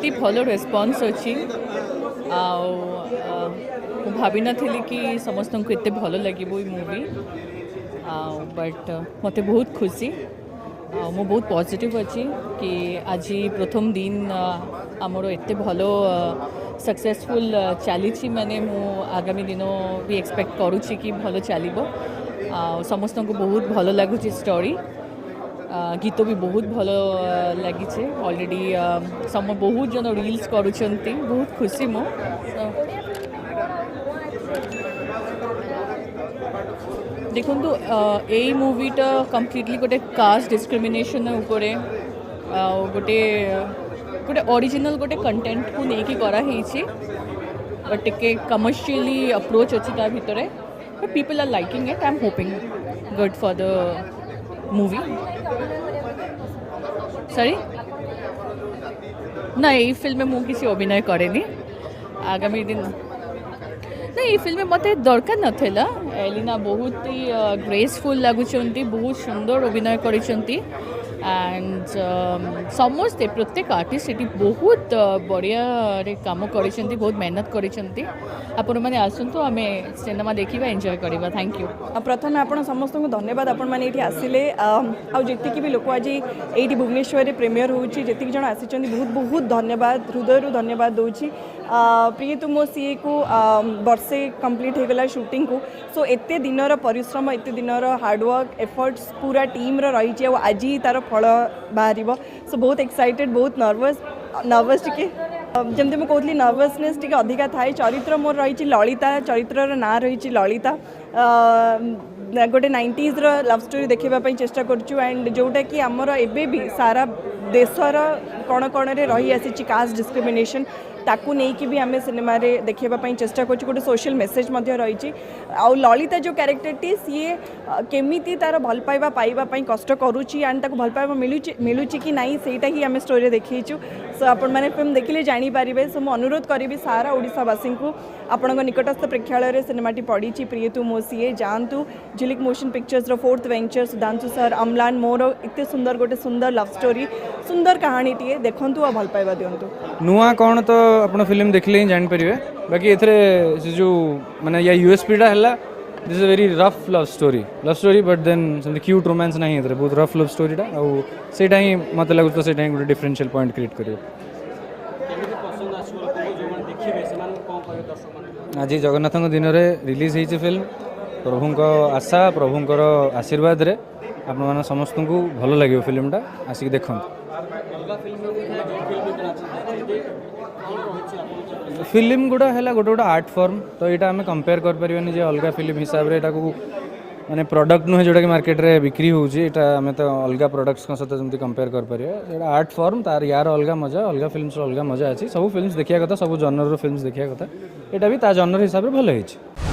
एति भल रेस्पॉन्स अच्छी भाभी नथिली कि समस्त को एते भल लगे मूवी बट मते बहुत खुशी मु बहुत पॉजिटिव अच्छी कि आज प्रथम दिन आमर एते भल सक्सेसफुल चली माने मु आगामी दिन भी एक्सपेक्ट करुच्ची कि भल चलो समस्त को बहुत भल लगुच स्टोरी गीत भी बहुत भल लगी ऑलरेडी सम बहुत जन रील्स करुँच बहुत खुशी मो देखु यही मूवीटा कम्प्लीटली गोटे कास्ट डिस्क्रिमिनेशन उपरे गोटे गोटे ओरिजिनल गोटे कंटेंट को लेकिन कराई टे कमर्शियली अप्रोच अच्छी ता भितर but people are liking it I am hoping good for the movie sorry ना ये फिल्म में मुझे किसी अभिनय करेनी आगामी दिन ना ये फिल्म मत दरकार नाला एलिना बहुत ही ग्रेसफुल लगुंट बहुत सुंदर अभिनय करिसेंती एंड समस्ते प्रत्येक आर्टिस्ट ये बहुत बढ़िया काम करिसेंती बहुत मेहनत करिसेंती आपण मैंने आसतु आम सिनेमा देखा एंजॉय करवा थैंक यू प्रथम आपण समस्त को धन्यवाद आपण मैंने ये आसिले आती भी लोक आज ये भुवनेश्वर प्रीमियर होती जन आसी बहुत बहुत धन्यवाद हृदय धन्यवाद दूसरी प्रिय तुम सी को वर्षे कंप्लीट होगला शूटिंग को सो एते दिनर परिश्रम एते दिनर हार्डवर्क एफर्ट्स पूरा टीम रही आज तार फल बाहर सो बहुत एक्साइटेड बहुत नर्वस टी जमती मुझे कहती नर्वसनेस टी अधिका थाए चरित्र मोर रही ललिता चरित्र ना रही ललिता गोटे 90s लव स्टोरी देखापी चेष्टा करूँ एंड जोटा कि आमर एबे भी सारा देशर कण कण रही आसी कास्ट डिस्क्रिमिनेशन ताकू नहीं कि भी आम सिनेमा देखापी चेष्टा कर गोटे सोशल मेसेज रही आ ललिता जो कैरेक्टर टी सी केमी तार भल पाइबा पाइबापी कष्ट करुच्ची एंड ताको भल पाइबा मिलूँ कि नहीं सेटा ही आम स्टोरी देखीचु सो आपण मैंने फिल्म देखिले जानीपारे सो मुझे अनुरोध करी सारा ओडिशावासी को आपण निकटस्थ प्रेक्षालय सिनेमाटी पड़ी प्रिय तू मो सीए जातु Jhilik motion pictures 4th venture Sudhanshu sir Amlan मोर इतने सुंदर गोटे सुंदर लव स्टोरी सुंदर कहानी टी देखु आ भल पाइबा दिंतु नुआ कौन तो आप फिल्म देखले ही जानीपारे बाकी ए जो माने या यूएसपीटा है this is a very rough love story but then something cute romance नहीं बहुत रफ लव स्टोरीटा आईटा ही मत लगुच से गोटे डिफरेंशियल पॉइंट क्रिएट कर आज जगन्नाथ दिन में रिलीज होती फिल्म प्रभु आशा प्रभुंर आशीर्वाद रे आप समस्त को भल लगे फिल्मटा आसिक देखो फिल्म गुड़ा है गोटे गोटे आर्ट फॉर्म तो यहाँ आम कंपेयर कर अलग फिल्म हिसाब से माने प्रोडक्ट नुहे जोटा कि मार्केट रे बिक्री होची आम तो अलग प्रोडक्ट्स सहित जमी कंपेयर कर आर्ट फॉर्म तार यार अलग मजा अलग फिल्म अलग मजा अच्छी सब फिल्म देखा कथा सब जनर फिल्म देखा कथा यहाँ भी ता जनर हिसाब से भल होती।